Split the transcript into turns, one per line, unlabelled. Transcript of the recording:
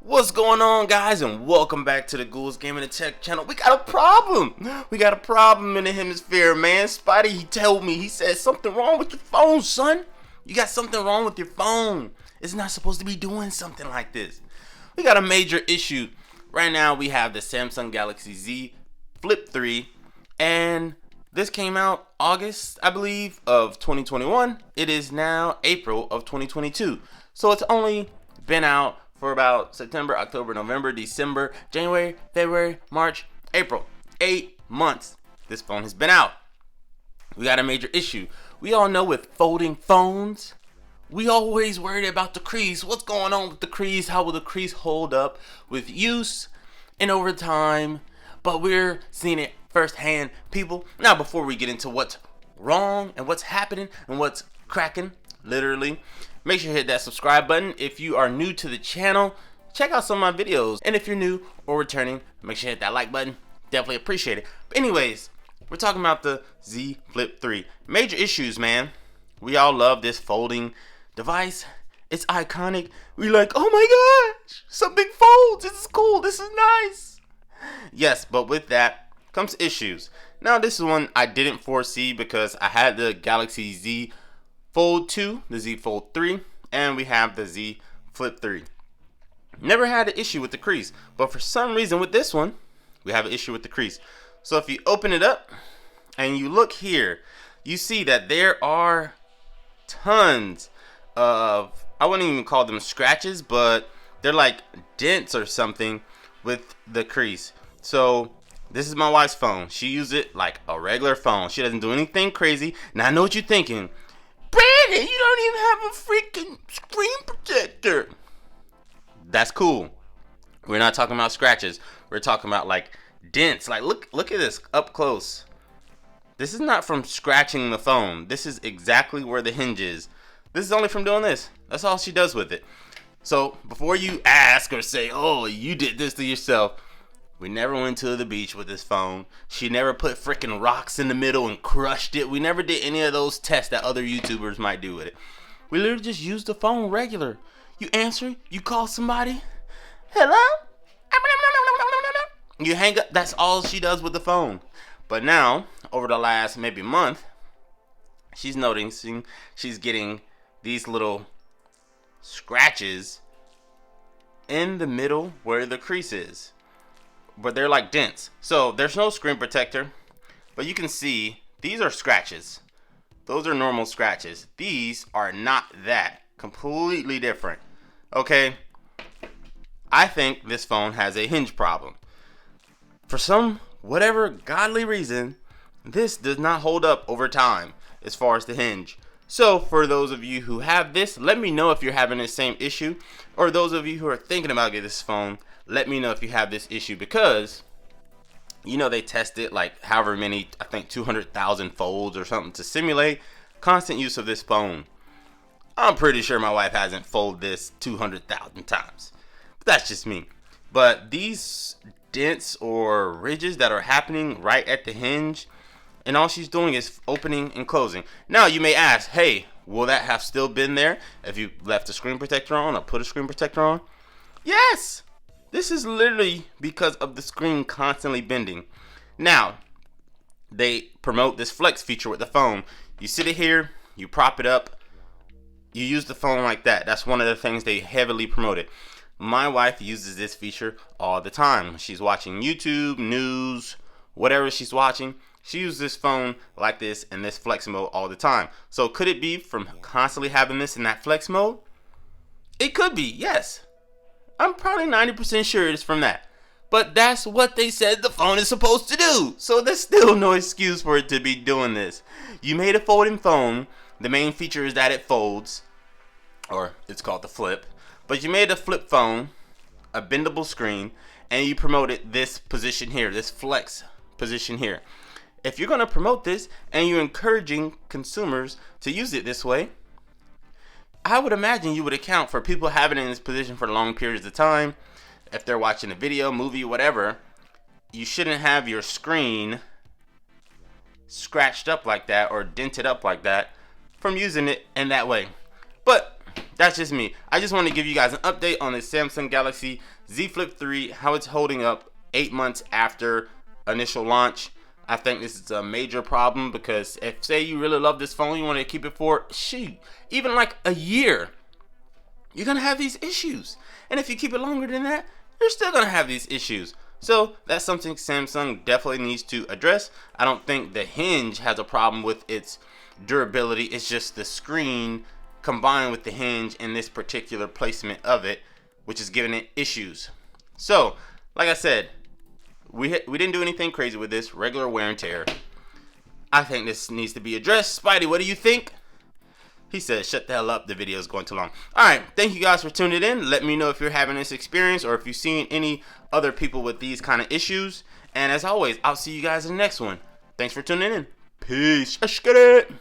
What's going on, guys, and welcome back to the Gould Gaming and Tech channel. We got a problem. We got a problem in the hemisphere, man. Spidey, he told me, he said something wrong with your phone, son. You got something wrong with your phone. It's not supposed to be doing something like this. We got a major issue. Right now, we have the Samsung Galaxy Z Flip 3, and this came out August, I believe, of 2021. It is now April of 2022. So it's only been out for about September, October, November, December, January, February, March, April. 8 months this phone has been out. We got a major issue. We all know with folding phones, we always worried about the crease. What's going on with the crease? How will the crease hold up with use and over time? But we're seeing it firsthand, people. Now, before we get into what's wrong and what's happening and what's cracking, literally, make sure you hit that subscribe button. If you are new to the channel, check out some of my videos. And if you're new or returning, make sure you hit that like button. Definitely appreciate it. But anyways, we're talking about the Z Flip 3. Major issues, man. We all love this folding device. It's iconic. We like, oh my gosh, something folds. This is cool. This is nice. Yes, but with that comes issues. Now, this is one I didn't foresee because I had the Galaxy Z Fold 2, the Z Fold 3, and we have the Z Flip 3. Never had an issue with the crease, but for some reason with this one, we have an issue with the crease. So if you open it up and you look here, you see that there are tons of, I wouldn't even call them scratches, but they're like dents or something with the crease. So this is my wife's phone. She uses it like a regular phone. She doesn't do anything crazy. Now I know what you're thinking. Brandon, you don't even have a freaking screen protector. That's cool. We're not talking about scratches. We're talking about like dents. Like look at this up close. This is not from scratching the phone. This is exactly where the hinge is. This is only from doing this. That's all she does with it. So before you ask or say, oh, you did this to yourself, we never went to the beach with this phone. She never put freaking rocks in the middle and crushed it. We never did any of those tests that other YouTubers might do with it. We literally just used the phone regular. You answer, you call somebody. Hello? You hang up. That's all she does with the phone. But now, over the last maybe month, she's noticing she's getting these little scratches in the middle where the crease is. But they're like dents. So there's no screen protector, but you can see these are scratches. Those are normal scratches. These are not that. Completely different. Okay, I think this phone has a hinge problem. For some whatever godly reason, this does not hold up over time as far as the hinge. So for those of you who have this, let me know if you're having the same issue, or those of you who are thinking about getting this phone, let me know if you have this issue, because you know they tested like however many, I think 200,000 folds or something to simulate constant use of this phone. I'm pretty sure my wife hasn't folded this 200,000 times. But that's just me. But these dents or ridges that are happening right at the hinge, and all she's doing is opening and closing. Now you may ask, hey, will that have still been there if you left a screen protector on or put a screen protector on? Yes! This is literally because of the screen constantly bending. Now, they promote this flex feature with the phone. You sit it here, you prop it up, you use the phone like that. That's one of the things they heavily promoted. My wife uses this feature all the time. She's watching YouTube, news, whatever she's watching. She uses this phone like this in this flex mode all the time. So could it be from constantly having this in that flex mode? It could be, yes. I'm probably 90% sure it's from that. But that's what they said the phone is supposed to do. So there's still no excuse for it to be doing this. You made a folding phone. The main feature is that it folds, or it's called the flip. But you made a flip phone, a bendable screen, and you promoted this position here, this flex position here. If you're going to promote this and you're encouraging consumers to use it this way, I would imagine you would account for people having it in this position for long periods of time. If they're watching a video, movie, whatever, you shouldn't have your screen scratched up like that or dented up like that from using it in that way. But That's just me. I just want to give you guys an update on the Samsung Galaxy Z Flip 3, how it's holding up 8 months after initial launch. I think this is a major problem because if, say, you really love this phone, you want to keep it for, shoot, even like a year, you're going to have these issues. And if you keep it longer than that, you're still going to have these issues. So that's something Samsung definitely needs to address. I don't think the hinge has a problem with its durability. It's just the screen combined with the hinge in this particular placement of it, which is giving it issues. So, like I said, we didn't do anything crazy with this, regular wear and tear. I think this needs to be addressed. Spidey, what do you think? He said, shut the hell up, the video is going too long. Alright, thank you guys for tuning in. Let me know if you're having this experience or if you've seen any other people with these kind of issues. And as always, I'll see you guys in the next one. Thanks for tuning in. Peace. Let's get it.